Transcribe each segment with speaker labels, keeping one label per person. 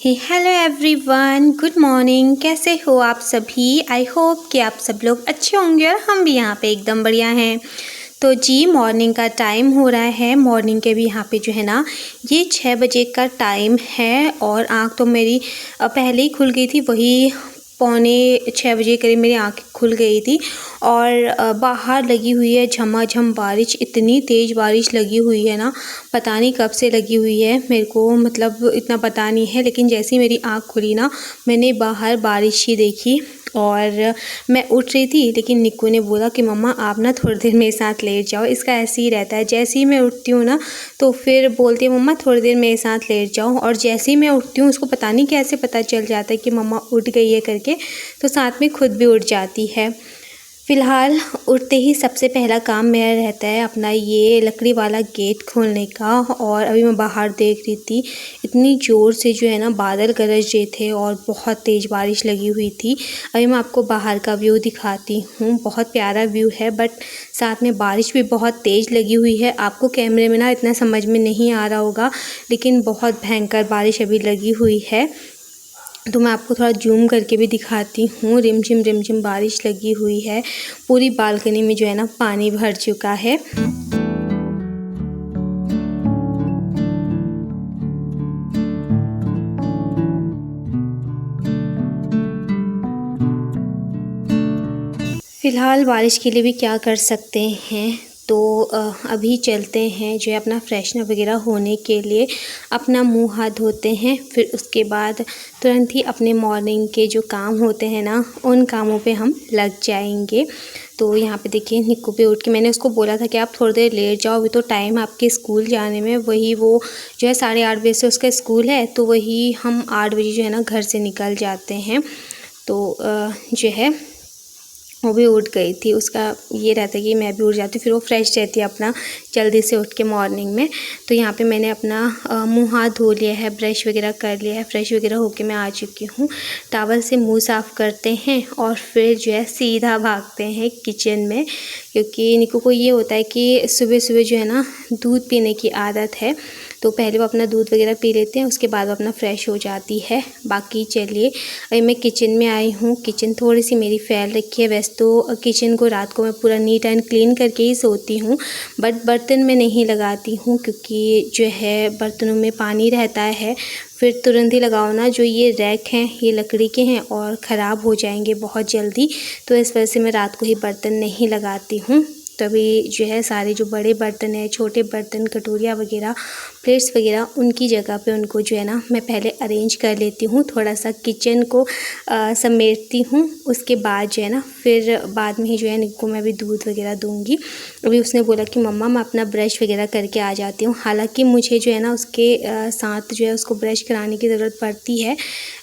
Speaker 1: Hello everyone, good morning. कैसे हो आप सभी? आई होप कि आप सब लोग अच्छे होंगे और हम भी यहाँ पे एकदम बढ़िया हैं। तो जी मॉर्निंग का टाइम हो रहा है। मॉर्निंग के भी यहाँ पे जो है ना ये 6 बजे का टाइम है और आँख तो मेरी पहले ही खुल गई थी। वही पौने 6 बजे करीब मेरी आँख खुल गई थी और बाहर लगी हुई है झमाझम बारिश। इतनी तेज़ बारिश लगी हुई है ना, पता नहीं कब से लगी हुई है, मेरे को मतलब इतना पता नहीं है। लेकिन जैसे ही मेरी आँख खुली ना, मैंने बाहर बारिश ही देखी और मैं उठ रही थी, लेकिन निक्कू ने बोला कि मम्मा आप ना थोड़ी देर मेरे साथ लेट जाओ। इसका ऐसे ही रहता है, जैसे ही मैं उठती हूँ ना तो फिर बोलती है मम्मा थोड़ी देर मेरे साथ लेट जाओ, और जैसे ही मैं उठती हूँ उसको पता नहीं कैसे पता चल जाता है कि मम्मा उठ गई है करके, तो साथ में खुद भी उठ जाती है। फ़िलहाल उठते ही सबसे पहला काम मेरा रहता है अपना ये लकड़ी वाला गेट खोलने का। और अभी मैं बाहर देख रही थी, इतनी ज़ोर से जो है ना बादल गरज रहे थे और बहुत तेज़ बारिश लगी हुई थी। अभी मैं आपको बाहर का व्यू दिखाती हूँ, बहुत प्यारा व्यू है, बट साथ में बारिश भी बहुत तेज़ लगी हुई है। आपको कैमरे में ना इतना समझ में नहीं आ रहा होगा, लेकिन बहुत भयंकर बारिश अभी लगी हुई है। तो मैं आपको थोड़ा जूम करके भी दिखाती हूँ। रिमझिम बारिश लगी हुई है, पूरी बालकनी में जो है ना पानी भर चुका है। फ़िलहाल बारिश के लिए भी क्या कर सकते हैं, तो अभी चलते हैं जो है अपना फ्रेशनर वगैरह होने के लिए, अपना मुंह हाथ धोते हैं। फिर उसके बाद तुरंत ही अपने मॉर्निंग के जो काम होते हैं ना, उन कामों पे हम लग जाएंगे। तो यहाँ पे देखिए निक्कू पे उठ के मैंने उसको बोला था कि आप थोड़ी देर लेट जाओ, अभी तो टाइम आपके स्कूल जाने में। वही वो जो है 8:30 बजे से उसका स्कूल है, तो वही हम 8 बजे जो है ना घर से निकल जाते हैं। तो जो है वो भी उठ गई थी। उसका ये रहता है कि मैं भी उठ जाती हूँ, फिर वो फ्रेश रहती है अपना जल्दी से उठ के मॉर्निंग में। तो यहाँ पे मैंने अपना मुंह हाथ धो लिया है, ब्रश वगैरह कर लिया है, फ्रेश वगैरह होके मैं आ चुकी हूँ। टॉवल से मुंह साफ़ करते हैं और फिर जो है सीधा भागते हैं किचन में, क्योंकि निक्कू को ये होता है कि सुबह सुबह जो है ना दूध पीने की आदत है। तो पहले वो अपना दूध वगैरह पी लेते हैं, उसके बाद वो अपना फ़्रेश हो जाती है। बाकी चलिए अभी मैं किचन में आई हूँ। किचन थोड़ी सी मेरी फैल रखी है। वैसे तो किचन को रात को मैं पूरा नीट एंड क्लीन करके ही सोती हूँ, बट बर्तन में नहीं लगाती हूँ, क्योंकि जो है बर्तनों में पानी रहता है, फिर तुरंत ही लगाओ ना। जो ये रैक हैं ये लकड़ी के हैं और ख़राब हो जाएंगे बहुत जल्दी, तो इस वजह से मैं रात को ही बर्तन नहीं लगाती हूँ। तभी जो है सारे जो बड़े बर्तन हैं, छोटे बर्तन, कटोरियाँ वगैरह, प्लेट्स वगैरह, उनकी जगह पे उनको जो है ना मैं पहले अरेंज कर लेती हूँ। थोड़ा सा किचन को समेटती हूँ, उसके बाद जो है ना फिर बाद में ही जो है निक्कू मैं भी दूध वगैरह दूँगी। अभी उसने बोला कि मम्मा मैं अपना ब्रश वगैरह करके आ जाती हूँ। हालांकि मुझे जो है ना उसके साथ जो है उसको ब्रश कराने की ज़रूरत पड़ती है,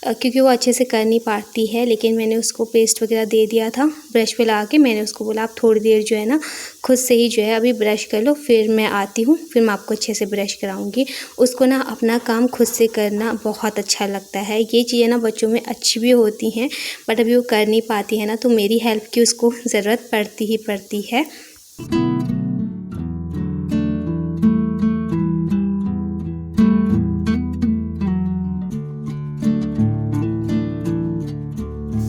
Speaker 1: क्योंकि वो अच्छे से कर नहीं पाती है। लेकिन मैंने उसको पेस्ट वगैरह दे दिया था ब्रश पे लगा के। मैंने उसको बोला आप थोड़ी देर जो है ना खुद से ही जो है अभी ब्रश कर लो, फिर मैं आती हूँ, फिर मैं आपको अच्छे से ब्रश कराऊंगी। उसको ना अपना काम खुद से करना बहुत अच्छा लगता है। ये चीज़ें ना बच्चों में अच्छी भी होती हैं, बट अभी वो कर नहीं पाती है ना, तो मेरी हेल्प की उसको ज़रूरत पड़ती ही पड़ती है।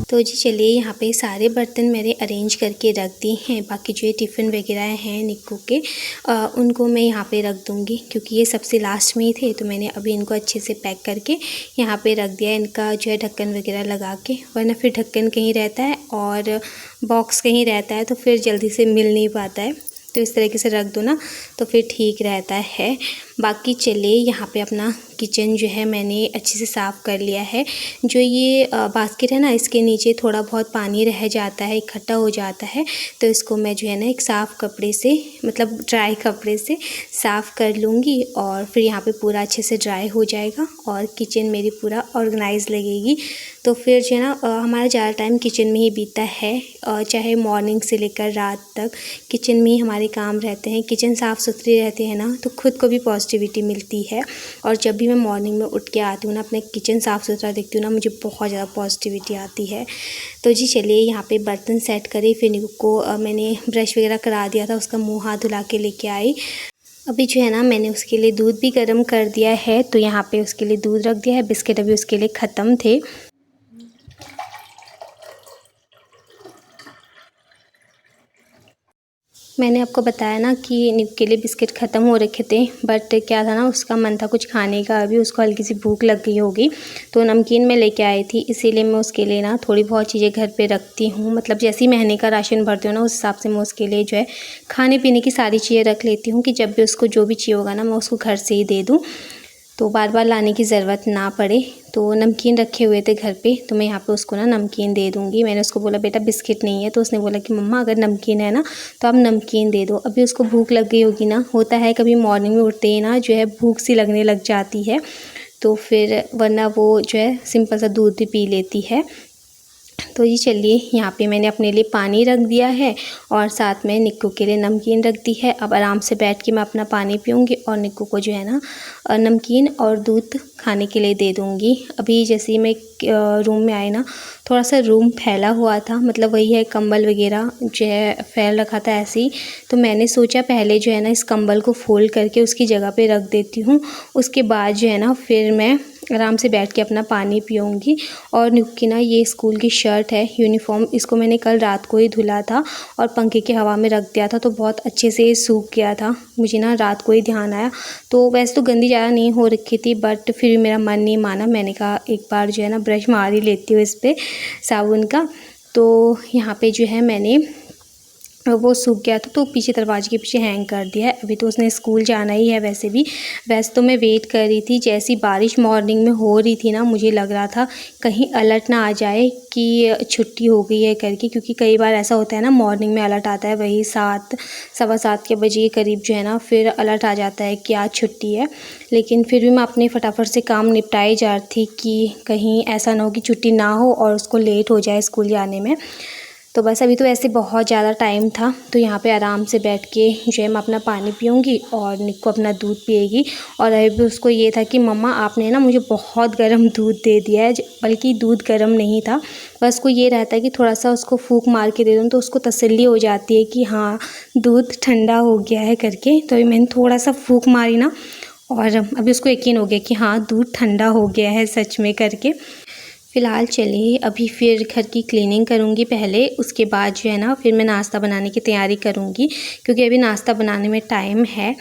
Speaker 1: तो जी चलिए यहाँ पे सारे बर्तन मेरे अरेंज करके रख दिए हैं। बाकी जो ये टिफ़िन वगैरह हैं निक्कू के, उनको मैं यहाँ पे रख दूँगी, क्योंकि ये सबसे लास्ट में ही थे, तो मैंने अभी इनको अच्छे से पैक करके यहाँ पे रख दिया। इनका जो है ढक्कन वगैरह लगा के, वरना फिर ढक्कन कहीं रहता है और बॉक्स कहीं रहता है, तो फिर जल्दी से मिल नहीं पाता है। तो इस तरीके से रख दो ना तो फिर ठीक रहता है। बाकी चलिए यहाँ पे अपना किचन जो है मैंने अच्छे से साफ़ कर लिया है। जो ये बास्केट है ना, इसके नीचे थोड़ा बहुत पानी रह जाता है, इकट्ठा हो जाता है, तो इसको मैं जो है ना एक साफ़ कपड़े से, मतलब ड्राई कपड़े से साफ़ कर लूँगी, और फिर यहाँ पे पूरा अच्छे से ड्राई हो जाएगा और किचन मेरी पूरा ऑर्गेनाइज लगेगी। तो फिर जो है ना हमारा ज़्यादा टाइम किचन में ही बीतता है, चाहे मॉर्निंग से लेकर रात तक किचन में ही हमारे काम रहते हैं। किचन साफ़ सुथरी रहती है ना, तो खुद को भी पॉजिटिविटी मिलती है। और जब भी मैं मॉर्निंग में उठ के आती हूँ ना, अपने किचन साफ़ सुथरा देखती हूँ ना, मुझे बहुत ज़्यादा पॉजिटिविटी आती है। तो जी चलिए यहाँ पे बर्तन सेट करें, फिर निक्कू को मैंने ब्रश वगैरह करा दिया था, उसका मुँह हाथ धुला के लेके आई। अभी जो है ना मैंने उसके लिए दूध भी गर्म कर दिया है, तो यहाँ पे उसके लिए दूध रख दिया है। बिस्किट अभी उसके लिए ख़त्म थे। मैंने आपको बताया ना कि निक के लिए बिस्किट ख़त्म हो रखे थे, बट क्या था ना, उसका मन था कुछ खाने का। अभी उसको हल्की सी भूख लग गई होगी, तो नमकीन मैं लेके आई थी, इसीलिए मैं उसके लिए ना थोड़ी बहुत चीज़ें घर पे रखती हूँ। मतलब जैसे ही महीने का राशन भरती हूँ ना, उस हिसाब से मैं उसके लिए जो है खाने पीने की सारी चीज़ें रख लेती हूँ कि जब भी उसको जो भी चाहिए होगा ना, मैं उसको घर से ही दे दूँ, तो बार बार लाने की ज़रूरत ना पड़े। तो नमकीन रखे हुए थे घर पे, तो मैं यहाँ पे उसको ना नमकीन दे दूँगी। मैंने उसको बोला बेटा बिस्किट नहीं है, तो उसने बोला कि मम्मा अगर नमकीन है ना तो आप नमकीन दे दो। अभी उसको भूख लग गई होगी ना, होता है कभी मॉर्निंग में उठते ही ना जो है भूख सी लगने लग जाती है, तो फिर वरना वो जो है सिंपल सा दूध भी पी लेती है। तो ये चलिए, यहाँ पे मैंने अपने लिए पानी रख दिया है और साथ में निक्कू के लिए नमकीन रख दी है। अब आराम से बैठ के मैं अपना पानी पीऊँगी और निक्कू को जो है ना नमकीन और दूध खाने के लिए दे दूँगी। अभी जैसे ही मैं रूम में आई ना, थोड़ा सा रूम फैला हुआ था, मतलब वही है कंबल वगैरह जो है फैल रखा था ऐसे ही। तो मैंने सोचा पहले जो है ना इस कंबल को फ़ोल्ड करके उसकी जगह पे रख देती हूँ, उसके बाद जो है ना फिर मैं आराम से बैठ के अपना पानी पीऊँगी। और निक्कू की ना ये स्कूल की शर्ट है यूनिफॉर्म, इसको मैंने कल रात को ही धुला था और पंखे की हवा में रख दिया था, तो बहुत अच्छे से सूख गया था। मुझे ना रात को ही ध्यान आया, तो वैसे तो गंदी ज़्यादा नहीं हो रखी थी, बट फिर भी मेरा मन नहीं माना। मैंने कहा एक बार जो है ना ब्रश मार ही लेती हूँ इस पर साबुन का। तो यहाँ पे जो है मैंने वो सूख गया था, तो पीछे दरवाजे के पीछे हैंग कर दिया है। अभी तो उसने स्कूल जाना ही है वैसे तो मैं वेट कर रही थी। जैसी बारिश मॉर्निंग में हो रही थी ना, मुझे लग रहा था कहीं अलर्ट ना आ जाए कि छुट्टी हो गई है करके, क्योंकि कई बार ऐसा होता है ना मॉर्निंग में अलर्ट आता है वही 7 सवा 7 के बजे के करीब जो है ना फिर अलर्ट आ जाता है कि आज छुट्टी है। लेकिन फिर भी मैं अपने फटाफट से काम निपटाए जा रही थी कि कहीं ऐसा ना हो कि छुट्टी ना हो और उसको लेट हो जाए स्कूल जाने में। तो बस अभी तो ऐसे बहुत ज़्यादा टाइम था, तो यहाँ पे आराम से बैठ के जो है मैं अपना पानी पीऊँगी और निक्को अपना दूध पिएगी। और अभी भी उसको ये था कि मम्मा आपने ना मुझे बहुत गर्म दूध दे दिया है, बल्कि दूध गर्म नहीं था, बस को ये रहता है कि थोड़ा सा उसको फूंक मार के दे दूँ तो उसको तसल्ली हो जाती है कि हाँ दूध ठंडा हो गया है करके। तो अभी मैंने थोड़ा सा फूंक मारी ना, और अभी उसको यकीन हो गया कि हाँ दूध ठंडा हो गया है सच में करके। फ़िलहाल चलिए अभी फिर घर की क्लीनिंग करूँगी पहले, उसके बाद जो है ना फिर मैं नाश्ता बनाने की तैयारी करूँगी, क्योंकि अभी नाश्ता बनाने में टाइम है।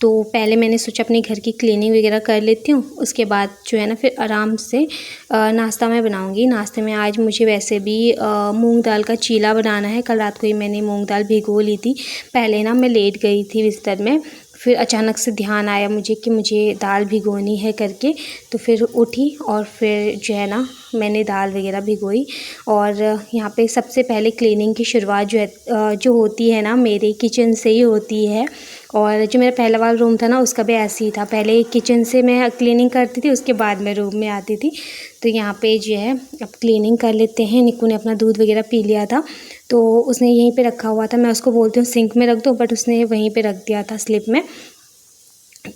Speaker 1: तो पहले मैंने सोचा अपने घर की क्लीनिंग वगैरह कर लेती हूँ, उसके बाद जो है ना फिर आराम से नाश्ता मैं बनाऊँगी। नाश्ते में आज मुझे वैसे भी मूंग दाल का चीला बनाना है। कल रात को ही मैंने मूंग दाल भिगो ली थी। पहले ना मैं लेट गई थी बिस्तर में, फिर अचानक से ध्यान आया मुझे कि मुझे दाल भिगोनी है करके, तो फिर उठी और फिर जो है ना मैंने दाल वगैरह भिगोई। और यहाँ पे सबसे पहले क्लीनिंग की शुरुआत जो है जो होती है ना मेरे किचन से ही होती है। और जो मेरा पहला वाला रूम था ना उसका भी ऐसे ही था, पहले किचन से मैं क्लीनिंग करती थी, उसके बाद मैं रूम में आती थी। तो यहाँ पे जो है अब क्लीनिंग कर लेते हैं। निक्कू ने अपना दूध वगैरह पी लिया था, तो उसने यहीं पे रखा हुआ था। मैं उसको बोलती हूँ सिंक में रख दो, बट उसने वहीं पे रख दिया था स्लिप में,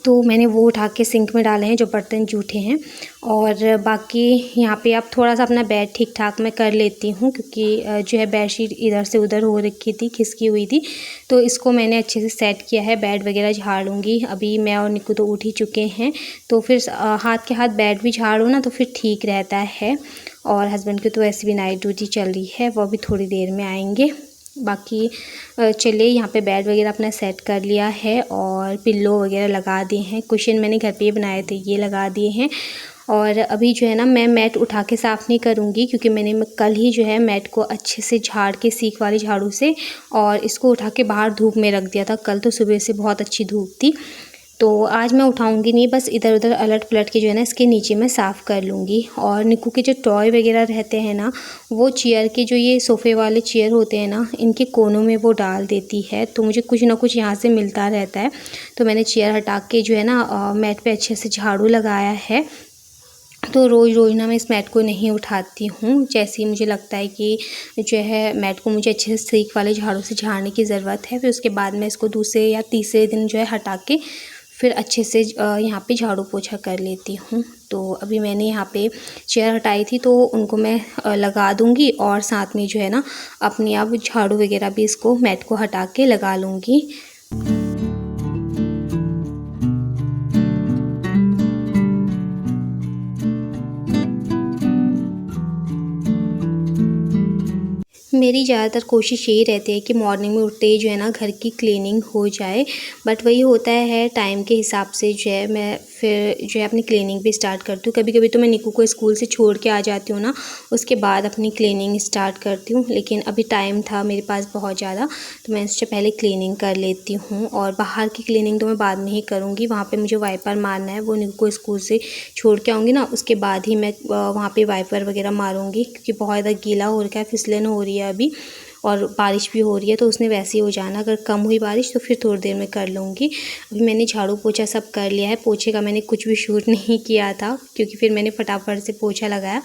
Speaker 1: तो मैंने वो उठा के सिंक में डाले हैं जो बर्तन जूठे हैं। और बाकी यहाँ पे अब थोड़ा सा अपना बेड ठीक ठाक मैं कर लेती हूँ, क्योंकि जो है बेडशीट इधर से उधर हो रखी थी, खिसकी हुई थी, तो इसको मैंने अच्छे से सेट किया है। बेड वगैरह झाड़ लूँगी। अभी मैं और निक्कू तो उठ ही चुके हैं, तो फिर हाथ के हाथ बेड भी झाड़ो ना तो फिर ठीक रहता है। और हस्बैंड की तो वैसे भी नाइट ड्यूटी चल रही है, वो भी थोड़ी देर में आएंगे। बाकी चलिए यहाँ पे बेड वगैरह अपना सेट कर लिया है और पिल्लो वगैरह लगा दिए हैं। कुशन मैंने घर पे बनाए थे, ये लगा दिए हैं। और अभी जो है ना मैं मैट उठा के साफ़ नहीं करूँगी, क्योंकि मैंने कल ही जो है मैट को अच्छे से झाड़ के सीख वाली झाड़ू से और इसको उठा के बाहर धूप में रख दिया था। कल तो सुबह से बहुत अच्छी धूप थी, तो आज मैं उठाऊंगी नहीं, बस इधर उधर अलट पलट के जो है ना इसके नीचे मैं साफ़ कर लूँगी। और निक्कू के जो टॉय वगैरह रहते हैं ना, वो चेयर के जो ये सोफ़े वाले चेयर होते हैं ना, इनके कोनों में वो डाल देती है, तो मुझे कुछ ना कुछ यहाँ से मिलता रहता है। तो मैंने चेयर हटा के जो है ना मैट पे अच्छे से झाड़ू लगाया है। तो रोज़ रोज़ ना मैं इस मैट को नहीं उठाती हूँ, जैसे ही मुझे लगता है कि जो है मैट को मुझे अच्छे से सीख वाले झाड़ू से झाड़ने की ज़रूरत है, फिर उसके बाद मैं इसको दूसरे या तीसरे दिन जो है हटा के फिर अच्छे से यहाँ पे झाड़ू पोछा कर लेती हूँ। तो अभी मैंने यहाँ पे चेयर हटाई थी, तो उनको मैं लगा दूँगी और साथ में जो है ना अपनी अब झाड़ू वगैरह भी इसको मैट को हटा के लगा लूँगी। मेरी ज़्यादातर कोशिश यही रहती है कि मॉर्निंग में उठते ही जो है ना घर की क्लीनिंग हो जाए, बट वही होता है टाइम के हिसाब से जो है मैं फिर जो है अपनी क्लीनिंग भी स्टार्ट करती हूँ। कभी-कभी तो मैं निक्कू को स्कूल से छोड़ के आ जाती हूँ ना, उसके बाद अपनी क्लीनिंग स्टार्ट करती हूँ। लेकिन अभी टाइम था मेरे पास बहुत ज़्यादा, तो मैं उससे पहले क्लीनिंग कर लेती हूँ और बाहर की क्लीनिंग तो मैं बाद में ही करूँगी। वहाँ पे मुझे वाइपर मारना है, वो निक्कू को स्कूल से छोड़ के आऊँगी ना, उसके बाद ही मैं वहाँ पे वाइपर वगैरह मारूँगी, क्योंकि बहुत ज़्यादा गीला हो रखा है, फिसलन हो रही है अभी और बारिश भी हो रही है, तो उसने वैसे ही हो जाना। अगर कम हुई बारिश तो फिर थोड़ी देर में कर लूँगी। अभी मैंने झाड़ू पोछा सब कर लिया है। पोछे का मैंने कुछ भी शूट नहीं किया था, क्योंकि फिर मैंने फटाफट से पोछा लगाया।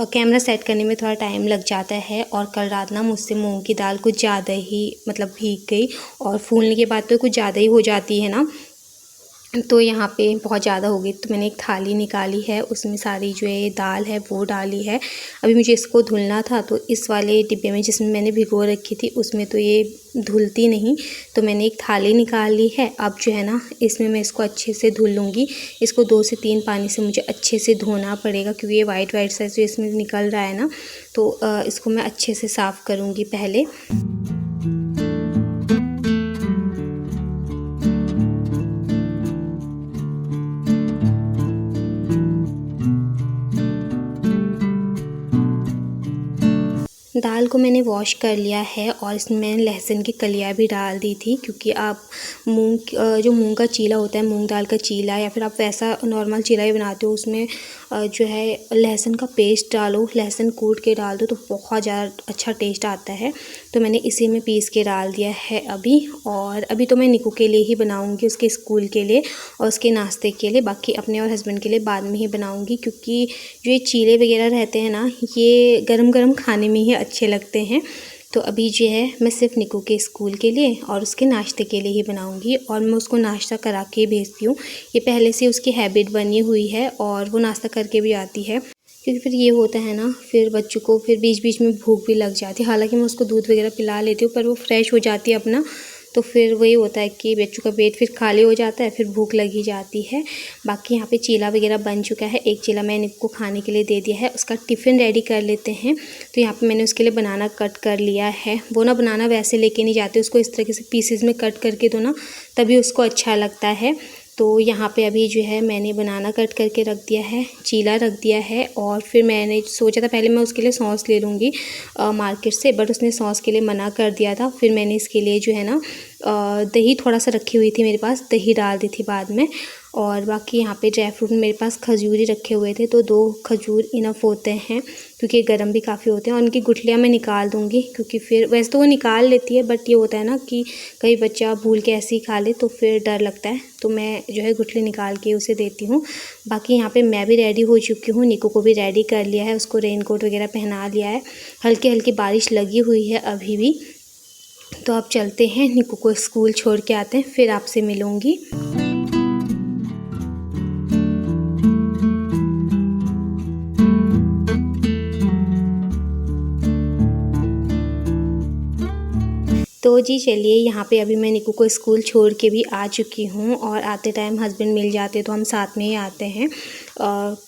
Speaker 1: कैमरा सेट करने में थोड़ा टाइम लग जाता है, और कल रात ना मुझसे मूँग की दाल कुछ ज़्यादा ही मतलब भीग गई, और फूलने के बाद तो कुछ ज़्यादा ही हो जाती है ना, तो यहाँ पे बहुत ज़्यादा हो गई। तो मैंने एक थाली निकाली है, उसमें सारी जो ये दाल है वो डाली है। अभी मुझे इसको धुलना था, तो इस वाले डिब्बे में जिसमें मैंने भिगो रखी थी उसमें तो ये धुलती नहीं, तो मैंने एक थाली निकाल ली है। अब जो है ना इसमें मैं इसको अच्छे से धुल लूँगी। इसको 2 से 3 पानी से मुझे अच्छे से धोना पड़ेगा, क्योंकि ये वाइट सा जो इसमें निकल रहा है ना, तो इसको मैं अच्छे से साफ़ करूँगी पहले। दाल को मैंने वॉश कर लिया है, और इसमें मैंने लहसुन की कलियाँ भी डाल दी थी, क्योंकि आप जो मूंग का चीला होता है, मूंग दाल का चीला, या फिर आप वैसा नॉर्मल चीला ही बनाते हो, उसमें जो है लहसुन का पेस्ट डालो, लहसुन कूट के डाल दो तो बहुत ज़्यादा अच्छा टेस्ट आता है। तो मैंने इसी में पीस के डाल दिया है अभी। और अभी तो मैं निक्कू के लिए ही बनाऊँगी, उसके स्कूल के लिए और उसके नाश्ते के लिए। बाकी अपने और हस्बैंड के लिए बाद में ही बनाऊँगी, क्योंकि जो ये चीले वगैरह रहते हैं ना, ये गरम गरम खाने में ही अच्छे लगते हैं। तो अभी जो है मैं सिर्फ निक्कू के स्कूल के लिए और उसके नाश्ते के लिए ही बनाऊंगी, और मैं उसको नाश्ता करा के भेजती हूँ। ये पहले से उसकी हैबिट बनी हुई है, और वो नाश्ता करके भी आती है, क्योंकि फिर ये होता है ना, फिर बच्चों को फिर बीच बीच में भूख भी लग जाती है। हालांकि मैं उसको दूध वगैरह पिला लेती हूँ, पर वो फ्रेश हो जाती है अपना, तो फिर वही होता है कि बच्चों का पेट फिर खाली हो जाता है, फिर भूख लगी जाती है। बाकी यहाँ पे चीला वगैरह बन चुका है। एक चीला मैंने निक्कू को खाने के लिए दे दिया है। उसका टिफ़िन रेडी कर लेते हैं। तो यहाँ पे मैंने उसके लिए बनाना कट कर लिया है। वो ना बनाना वैसे लेके नहीं जाते, उसको इस तरीके से पीसेस में कट करके दो ना, तभी उसको अच्छा लगता है। तो यहाँ पे अभी जो है मैंने बनाना कट करके रख दिया है, चीला रख दिया है, और फिर मैंने सोचा था पहले मैं उसके लिए सॉस ले लूँगी मार्केट से, बट उसने सॉस के लिए मना कर दिया था। फिर मैंने इसके लिए जो है ना दही थोड़ा सा रखी हुई थी मेरे पास, दही डाल दी थी बाद में। और बाकी यहाँ पे ड्राई फ्रूट मेरे पास खजूर ही रखे हुए थे, तो 2 खजूर इनफ होते हैं, क्योंकि गर्म भी काफ़ी होते हैं। और उनकी गुठलियाँ मैं निकाल दूँगी, क्योंकि फिर वैसे तो वो निकाल लेती है, बट ये होता है ना कि कई बच्चा भूल के ऐसे ही खा ले, तो फिर डर लगता है। तो मैं जो है गुठली निकाल के उसे देती हूँ। बाकी यहाँ पे मैं भी रेडी हो चुकी हूँ, निक्कू को भी रेडी कर लिया है, उसको रेनकोट वगैरह पहना लिया है। हल्की हल्की बारिश लगी हुई है अभी भी। तो अब चलते हैं, निक्कू को स्कूल छोड़ के आते हैं, फिर आपसे मिलूँगी। तो जी चलिए, यहाँ पे अभी मैं निक्कू को स्कूल छोड़ के भी आ चुकी हूँ, और आते टाइम हस्बैंड मिल जाते तो हम साथ में ही आते हैं।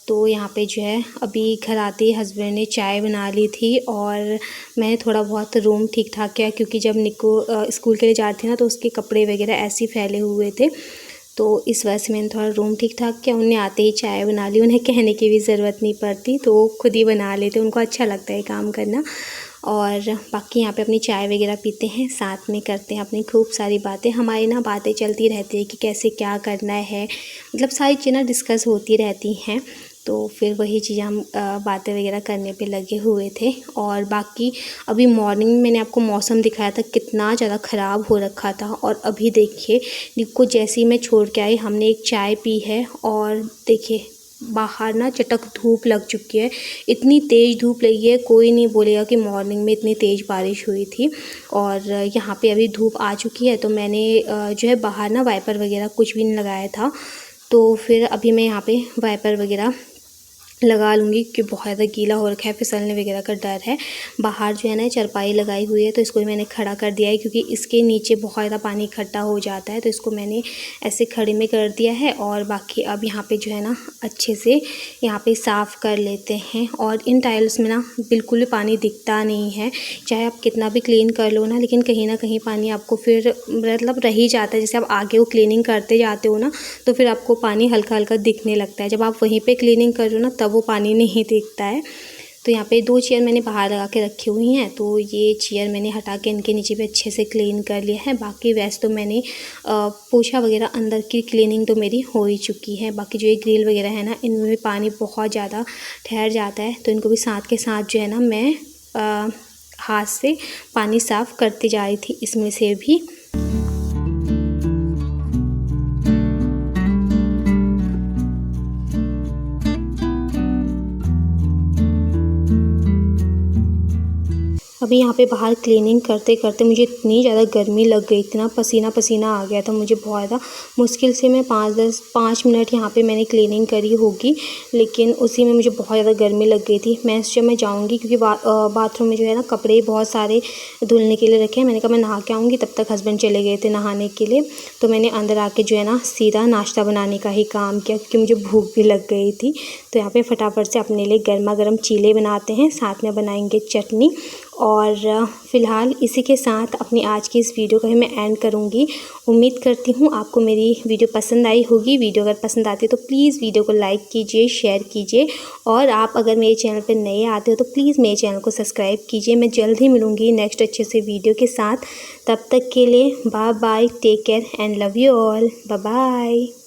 Speaker 1: तो यहाँ पे जो है अभी घर आते ही हस्बैंड ने चाय बना ली थी, और मैंने थोड़ा बहुत रूम ठीक ठाक किया, क्योंकि जब निक्कू स्कूल के लिए जाती थी ना, तो उसके कपड़े वगैरह ऐसे ही फैले हुए थे। तो इस वजह से मैंने थोड़ा रूम ठीक ठाक किया। उन्हें आते ही चाय बना ली, उन्हें कहने की भी ज़रूरत नहीं पड़ती, तो वो खुद ही बना लेते, उनको अच्छा लगता है काम करना। और बाकी यहाँ पे अपनी चाय वगैरह पीते हैं, साथ में करते हैं अपनी खूब सारी बातें। हमारी ना बातें चलती रहती है कि कैसे क्या करना है, मतलब सारी चीज़ें डिस्कस होती रहती हैं। तो फिर वही चीज़ें हम बातें वगैरह करने पे लगे हुए थे। और बाकी अभी मॉर्निंग में मैंने आपको मौसम दिखाया था, कितना ज़्यादा ख़राब हो रखा था, और अभी देखिए निक्कू जैसे ही मैं छोड़ के आई, हमने एक चाय पी है, और देखिए बाहर ना चटक धूप लग चुकी है। इतनी तेज़ धूप लगी है, कोई नहीं बोलेगा कि मॉर्निंग में इतनी तेज़ बारिश हुई थी। और यहाँ पे अभी धूप आ चुकी है, तो मैंने जो है बाहर ना वाइपर वगैरह कुछ भी नहीं लगाया था, तो फिर अभी मैं यहाँ पे वाइपर वगैरह लगा लूँगी, क्योंकि बहुत ज़्यादा गीला हो रखा है, फिसलने वगैरह का डर है। बाहर जो है ना चारपाई लगाई हुई है, तो इसको मैंने खड़ा कर दिया है, क्योंकि इसके नीचे बहुत ज़्यादा पानी इकट्ठा हो जाता है। तो इसको मैंने ऐसे खड़े में कर दिया है। और बाकी अब यहाँ पे जो है ना अच्छे से यहाँ पे साफ़ कर लेते हैं। और इन टाइल्स में ना बिल्कुल भी पानी दिखता नहीं है, चाहे आप कितना भी क्लीन कर लो ना, लेकिन कहीं ना कहीं पानी आपको फिर मतलब रह ही जाता है। जैसे आप आगे वो क्लीनिंग करते जाते हो ना, तो फिर आपको पानी हल्का हल्का दिखने लगता है। जब आप वहीं पे क्लीनिंग कर रहे हो ना, तब वो पानी नहीं दिखता है। तो यहाँ पे 2 चेयर मैंने बाहर लगा के रखी हुई हैं, तो ये चेयर मैंने हटा के इनके नीचे पे अच्छे से क्लीन कर लिया है। बाकी वैसे तो मैंने पोछा वगैरह अंदर की क्लीनिंग तो मेरी हो ही चुकी है। बाकी जो ये ग्रिल वगैरह है ना, इनमें भी पानी बहुत ज़्यादा ठहर जाता है, तो इनको भी साथ के साथ जो है ना मैं हाथ से पानी साफ़ करती जा रही थी इसमें से भी। अभी यहाँ पे बाहर क्लीनिंग करते करते मुझे इतनी ज़्यादा गर्मी लग गई, इतना पसीना पसीना आ गया था मुझे बहुत ज़्यादा। मुश्किल से मैं 5 मिनट यहाँ पे मैंने क्लीनिंग करी होगी, लेकिन उसी में मुझे बहुत ज़्यादा गर्मी लग गई थी। जब मैं जाऊँगी, क्योंकि बाथरूम में जो है ना कपड़े बहुत सारे धुलने के लिए रखे हैं, मैंने कहा मैं नहा के आऊँगी, तब तक हस्बैंड चले गए थे नहाने के लिए। तो मैंने अंदर आके जो है ना सीधा नाश्ता बनाने का ही काम किया, क्योंकि मुझे भूख भी लग गई थी। तो यहाँ पे फटाफट से अपने लिए गर्मा गर्म चीले बनाते हैं, साथ में बनाएंगे चटनी। और फ़िलहाल इसी के साथ अपनी आज की इस वीडियो को ही मैं एंड करूँगी। उम्मीद करती हूँ आपको मेरी वीडियो पसंद आई होगी। वीडियो अगर पसंद आती है तो प्लीज़ वीडियो को लाइक कीजिए, शेयर कीजिए। और आप अगर मेरे चैनल पर नए आते हो तो प्लीज़ मेरे चैनल को सब्सक्राइब कीजिए। मैं जल्द ही मिलूँगी नेक्स्ट अच्छे से वीडियो के साथ। तब तक के लिए bye bye, take care and love you all, bye bye.